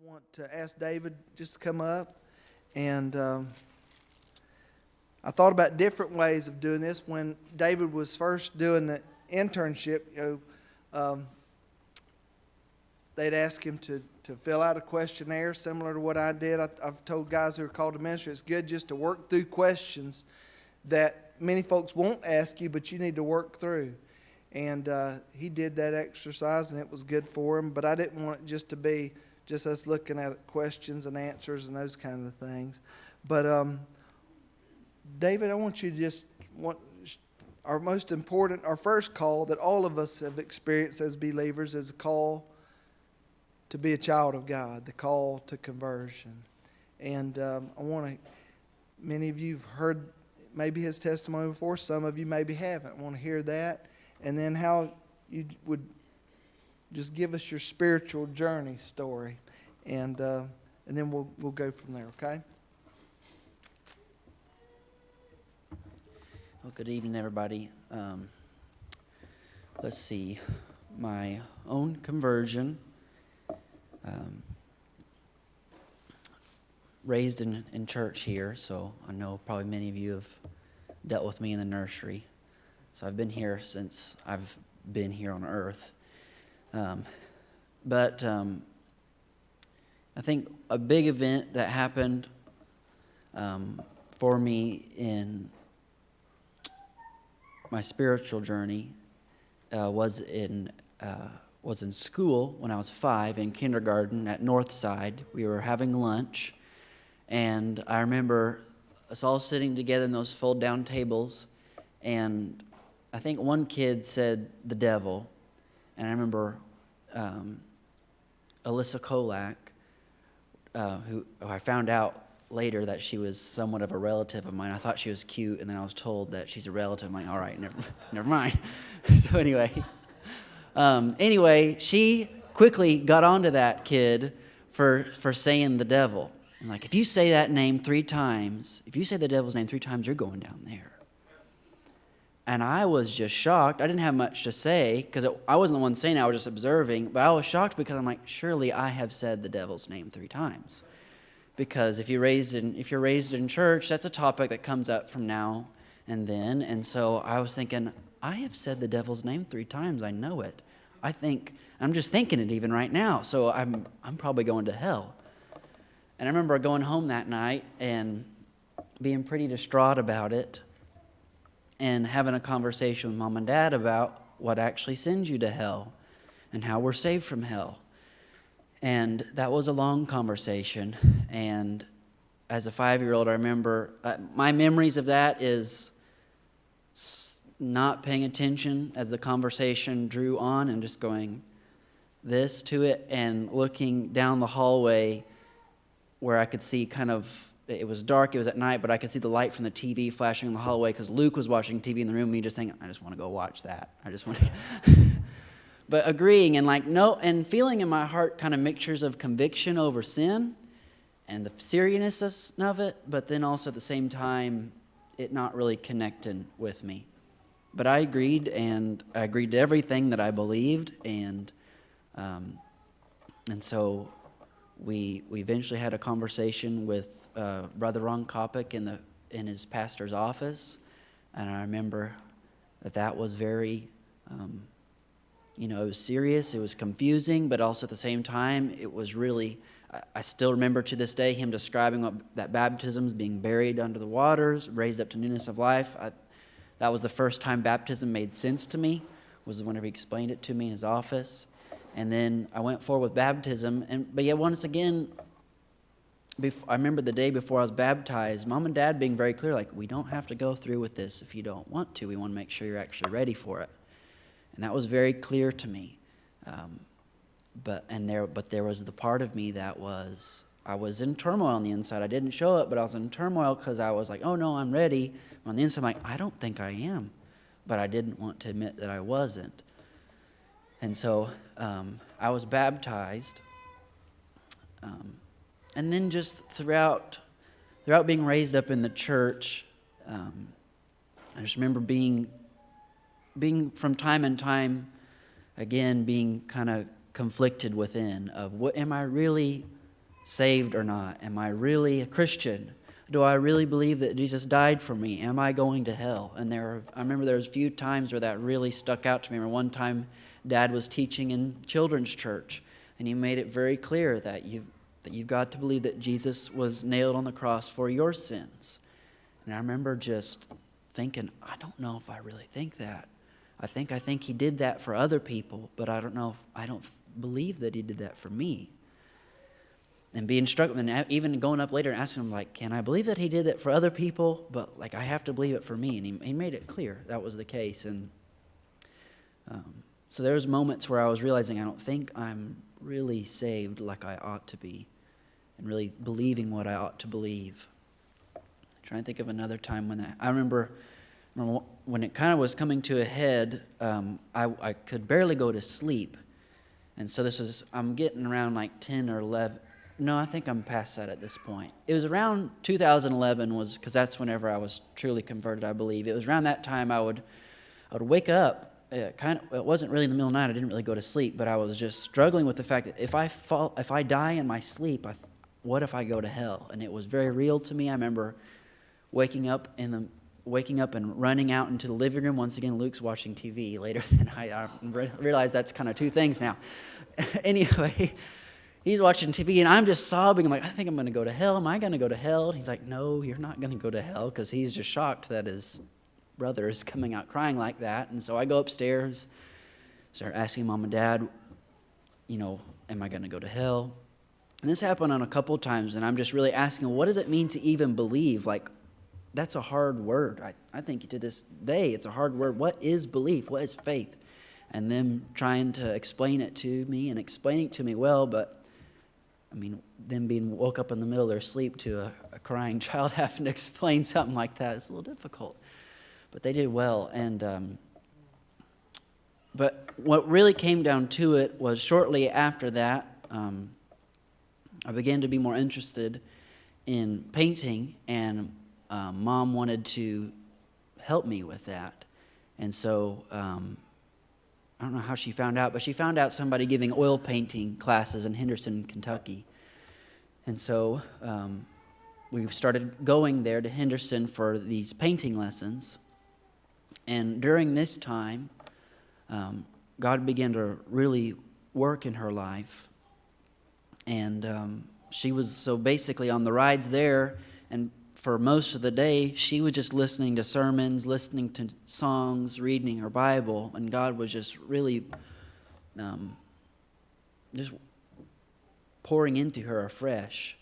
Want to ask David just to come up, and I thought about different ways of doing this. When David was first doing the internship, they'd ask him to fill out a questionnaire similar to what I did. I've told guys who are called to ministry, it's good just to work through questions that many folks won't ask you, but you need to work through. And he did that exercise, and it was good for him. But I didn't want it just to be just us looking at questions and answers and those kind of things. But David, I want you to our most important, our first call that all of us have experienced as believers is a call to be a child of God, the call to conversion. And many of you have heard maybe his testimony before, some of you maybe haven't. I want to hear that. And then how you would just give us your spiritual journey story, and then we'll go from there. Okay. Well, good evening, everybody. Let's see, my own conversion. Raised in church here, so I know probably many of you have dealt with me in the nursery. So I've been here since I've been here on earth. But I think a big event that happened for me in my spiritual journey was in school when I was 5 in kindergarten at Northside. We were having lunch, and I remember us all sitting together in those fold-down tables, and I think one kid said the devil, and I remember Alyssa Kolak, who I found out later that she was somewhat of a relative of mine. I thought she was cute, and then I was told that she's a relative. I'm like, all right, never mind. So anyway, she quickly got onto that kid for saying the devil. And like, if you say that name 3 times, if you say the devil's name 3 times, you're going down there. And I was just shocked. I didn't have much to say because I wasn't the one saying it. I was just observing. But I was shocked because I'm like, surely I have said the devil's name 3 times. Because if you're raised in church, that's a topic that comes up from now and then. And so I was thinking, I have said the devil's name 3 times. I know it. I'm just thinking it even right now. So I'm probably going to hell. And I remember going home that night and being pretty distraught about it, and having a conversation with Mom and Dad about what actually sends you to hell and how we're saved from hell. And that was a long conversation. And as a 5-year-old, I remember my memories of that is not paying attention as the conversation drew on and just going this to it and looking down the hallway where I could see it was dark, it was at night, but I could see the light from the TV flashing in the hallway because Luke was watching TV in the room, me just thinking, I just want to go watch that. I just want to. But agreeing and no, and feeling in my heart kind of mixtures of conviction over sin and the seriousness of it, but then also at the same time, it not really connecting with me. But I agreed, and I agreed to everything that I believed, and so we eventually had a conversation with Brother Ron Kopic in his pastor's office, and I remember that was very, it was serious, it was confusing, but also at the same time, it was really, I still remember to this day him describing that baptism is being buried under the waters, raised up to newness of life. That was the first time baptism made sense to me, was whenever he explained it to me in his office. And then I went forward with baptism. But yet once again, I remember the day before I was baptized, Mom and Dad being very clear, we don't have to go through with this if you don't want to. We want to make sure you're actually ready for it. And that was very clear to me. But there was the part of me that I was in turmoil on the inside. I didn't show it, but I was in turmoil because I was like, oh no, I'm ready. On the inside, I'm like, I don't think I am. But I didn't want to admit that I wasn't. And so I was baptized. And then just throughout being raised up in the church, I just remember being from time and time, again, being kind of conflicted within of what am I really saved or not? Am I really a Christian? Do I really believe that Jesus died for me? Am I going to hell? And I remember there was a few times where that really stuck out to me. I remember one time Dad was teaching in children's church, and he made it very clear that you've got to believe that Jesus was nailed on the cross for your sins. And I remember just thinking, I don't know if I really think that. I think he did that for other people, but I don't believe that he did that for me. And being struck, and even going up later and asking him, like, can I believe that he did that for other people? But, like, I have to believe it for me. And he made it clear that was the case. And so there was moments where I was realizing I don't think I'm really saved like I ought to be, and really believing what I ought to believe. I'm trying to think of another time when I remember when it kind of was coming to a head. I could barely go to sleep. And so I'm getting around like 10 or 11. No, I think I'm past that at this point. It was around 2011 because that's whenever I was truly converted, I believe. It was around that time I would wake up. It wasn't really in the middle of the night. I didn't really go to sleep, but I was just struggling with the fact that if I die in my sleep, what if I go to hell? And it was very real to me. I remember waking up and running out into the living room. Once again, Luke's watching TV later than I realize that's kind of two things now. Anyway, he's watching TV, and I'm just sobbing. I'm like, I think I'm going to go to hell. Am I going to go to hell? And he's like, no, you're not going to go to hell, because he's just shocked that his brother is coming out crying like that. And so I go upstairs, start asking Mom and Dad, am I going to go to hell? And this happened on a couple times, and I'm just really asking, what does it mean to even believe? Like, that's a hard word. I think to this day it's a hard word. What is belief? What is faith? And them trying to explain it to me and explaining it to me well, but them being woke up in the middle of their sleep to a crying child having to explain something like that, it's a little difficult. But they did well. And but what really came down to it was shortly after that, I began to be more interested in painting, and Mom wanted to help me with that. And so I don't know how she found out, but she found out somebody giving oil painting classes in Henderson, Kentucky. And so we started going there to Henderson for these painting lessons. And during this time, God began to really work in her life. And she was so basically on the rides there, and for most of the day, she was just listening to sermons, listening to songs, reading her Bible, and God was just really just pouring into her afresh,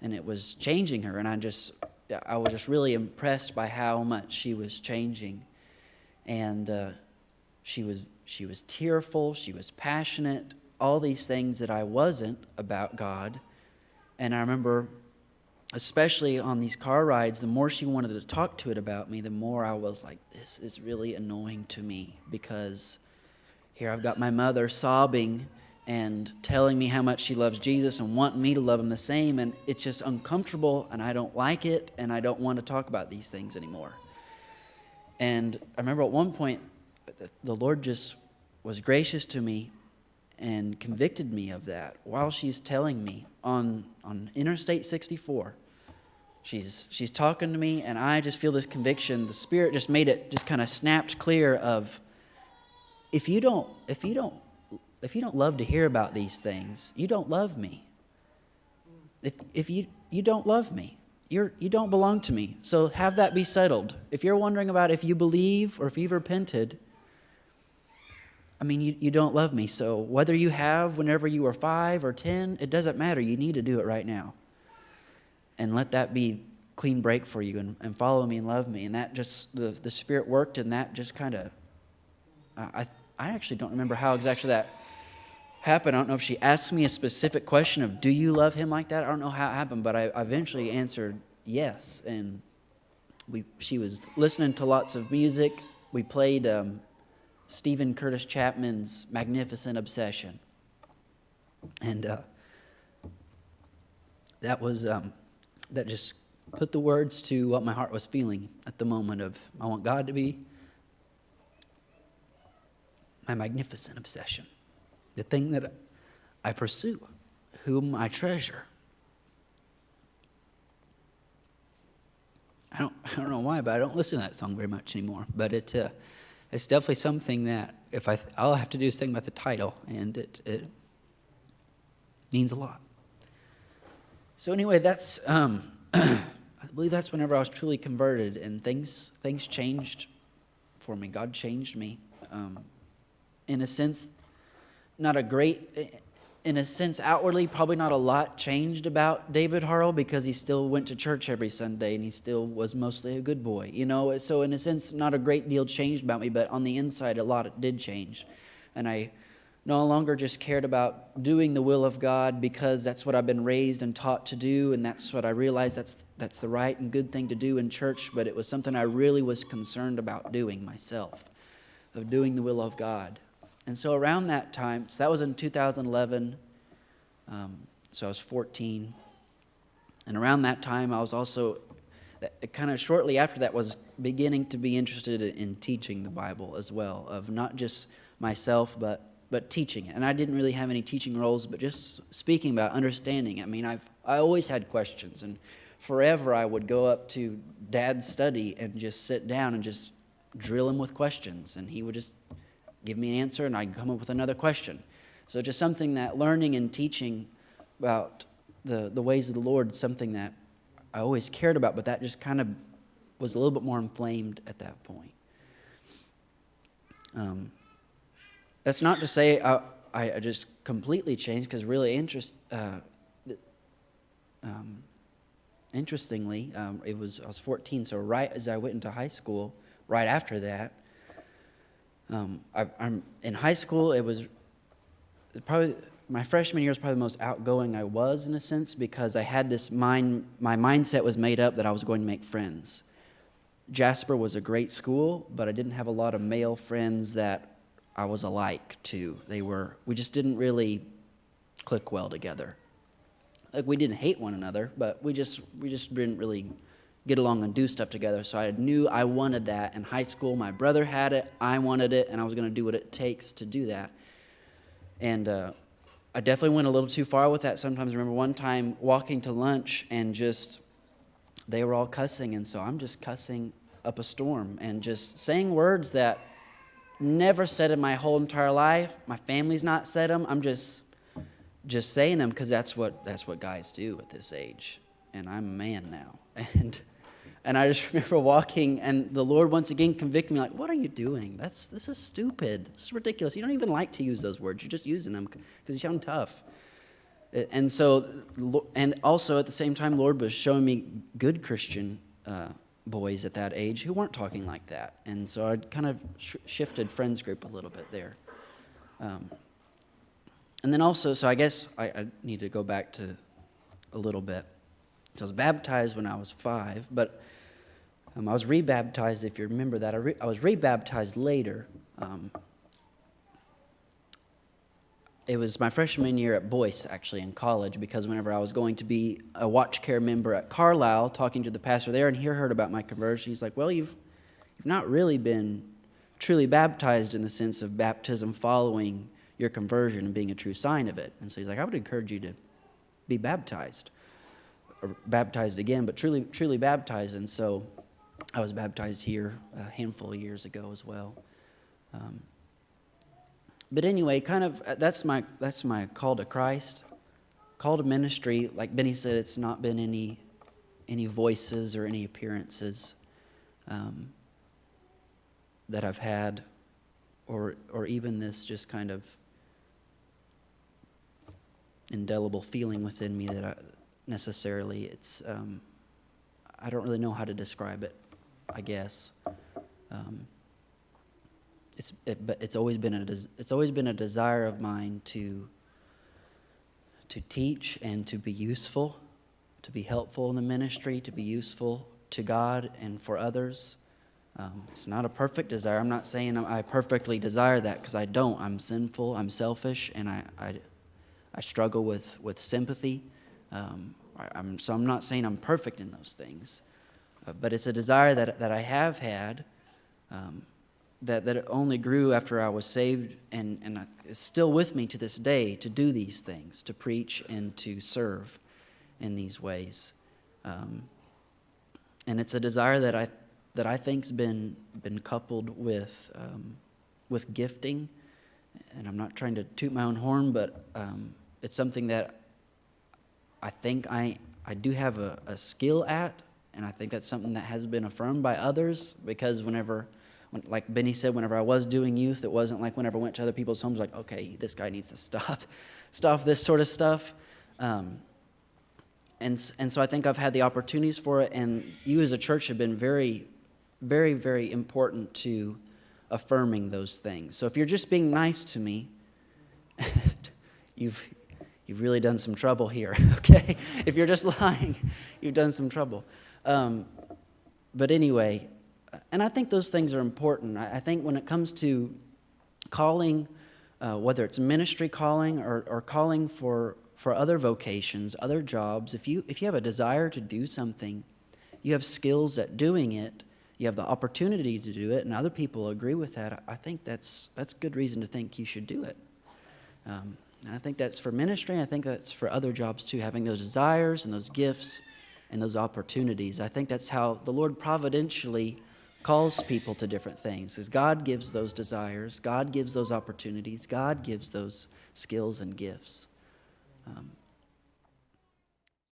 and it was changing her. And I was just really impressed by how much she was changing. And she was tearful, she was passionate, all these things that I wasn't about God. And I remember, especially on these car rides, the more she wanted to talk to it about me, the more I was like, this is really annoying to me, because here I've got my mother sobbing and telling me how much she loves Jesus and wanting me to love him the same, and it's just uncomfortable, and I don't like it, and I don't want to talk about these things anymore. And I remember at one point, the Lord just was gracious to me and convicted me of that while she's telling me on Interstate 64. She's talking to me, and I just feel this conviction. The Spirit just made it just kind of snapped clear of, if you don't love to hear about these things, you don't love me. If you don't love me, you don't belong to me. So have that be settled. If you're wondering about if you believe or if you've repented, you don't love me. So whether you have whenever you were 5 or 10, it doesn't matter. You need to do it right now. And let that be clean break for you, and follow me and love me. And that just, the Spirit worked, and that just kind of, I actually don't remember how exactly that happened. I don't know if she asked me a specific question of, do you love him like that? I don't know how it happened, but I eventually answered yes. And she was listening to lots of music. We played Stephen Curtis Chapman's Magnificent Obsession. And that just put the words to what my heart was feeling at the moment of, I want God to be my magnificent obsession, the thing that I pursue, whom I treasure. I don't know why, but I don't listen to that song very much anymore. But it's definitely something that all I have to do is think about the title, and it means a lot. So anyway, that's I believe that's whenever I was truly converted, and things changed for me. God changed me, in a sense, in a sense, outwardly, probably not a lot changed about David Harl, because he still went to church every Sunday and he still was mostly a good boy, So in a sense, not a great deal changed about me, but on the inside, a lot did change. And I no longer just cared about doing the will of God because that's what I've been raised and taught to do, and that's what I realized that's the right and good thing to do in church, but it was something I really was concerned about doing myself, of doing the will of God. And so around that time, so that was in 2011, so I was 14. And around that time, I was also, kind of shortly after that, was beginning to be interested in teaching the Bible as well, of not just myself, but teaching it. And I didn't really have any teaching roles, but just speaking about understanding. I mean, I always had questions, and forever I would go up to Dad's study and just sit down and just drill him with questions, and he would just give me an answer, and I'd come up with another question. So just something that learning and teaching about the ways of the Lord, something that I always cared about, but that just kind of was a little bit more inflamed at that point. That's not to say I just completely changed, because really interestingly, I was 14, so right as I went into high school, right after that, I'm in high school. It was probably my freshman year was probably the most outgoing I was, in a sense, because I had this my mindset was made up that I was going to make friends. Jasper was a great school, but I didn't have a lot of male friends that I was alike to. We just didn't really click well together. Like, we didn't hate one another, but we just didn't really get along and do stuff together. So I knew I wanted that in high school. My brother had it, I wanted it, and I was going to do what it takes to do that. And I definitely went a little too far with that. Sometimes I remember one time walking to lunch and they were all cussing, and so I'm just cussing up a storm and just saying words that never said in my whole entire life. My family's not said them. I'm just saying them because that's what guys do at this age, and I'm a man now. And I just remember walking, and the Lord once again convicted me, like, what are you doing? This is stupid. This is ridiculous. You don't even like to use those words. You're just using them because you sound tough. And so, and also at the same time, Lord was showing me good Christian boys at that age who weren't talking like that. And so I kind of shifted friends group a little bit there. And then also, so I guess I need to go back to a little bit. So I was baptized when I was 5, but I was rebaptized, if you remember that. I was rebaptized later. It was my freshman year at Boyce, actually, in college, because whenever I was going to be a watch care member at Carlisle, talking to the pastor there, and he heard about my conversion, he's like, well, you've not really been truly baptized in the sense of baptism following your conversion and being a true sign of it. And so he's like, I would encourage you to be baptized, or baptized again, but truly baptized. And so I was baptized here a handful of years ago as well. But anyway, kind of that's my call to Christ, call to ministry. Like Benny said, it's not been any voices or any appearances that I've had, or even this just kind of indelible feeling within me that it's I don't really know how to describe it, I guess. But it's always been a desire of mine to teach and to be useful, to be helpful in the ministry, to be useful to God and for others. It's not a perfect desire. I'm not saying I perfectly desire that, because I don't. I'm sinful. I'm selfish, and I struggle with sympathy. So I'm not saying I'm perfect in those things, but it's a desire that I have had. That it only grew after I was saved, and it's still with me to this day, to do these things, to preach and to serve in these ways. And it's a desire that I think's been coupled with gifting. And I'm not trying to toot my own horn, but it's something that I think I do have a skill at, and I think that's something that has been affirmed by others, because like Benny said, whenever I was doing youth, it wasn't like whenever I went to other people's homes, like, okay, this guy needs to stop this sort of stuff. And so I think I've had the opportunities for it, and you as a church have been very, very, very important to affirming those things. So if you're just being nice to me, you've really done some trouble here, okay? If you're just lying, you've done some trouble. But anyway, and I think those things are important. I think when it comes to calling, whether it's ministry calling or calling for other vocations, other jobs, if you have a desire to do something, you have skills at doing it, you have the opportunity to do it, and other people agree with that, I think that's good reason to think you should do it. And I think that's for ministry, and I think that's for other jobs too, having those desires and those gifts and those opportunities. I think that's how the Lord providentially calls people to different things, because God gives those desires, God gives those opportunities, God gives those skills and gifts.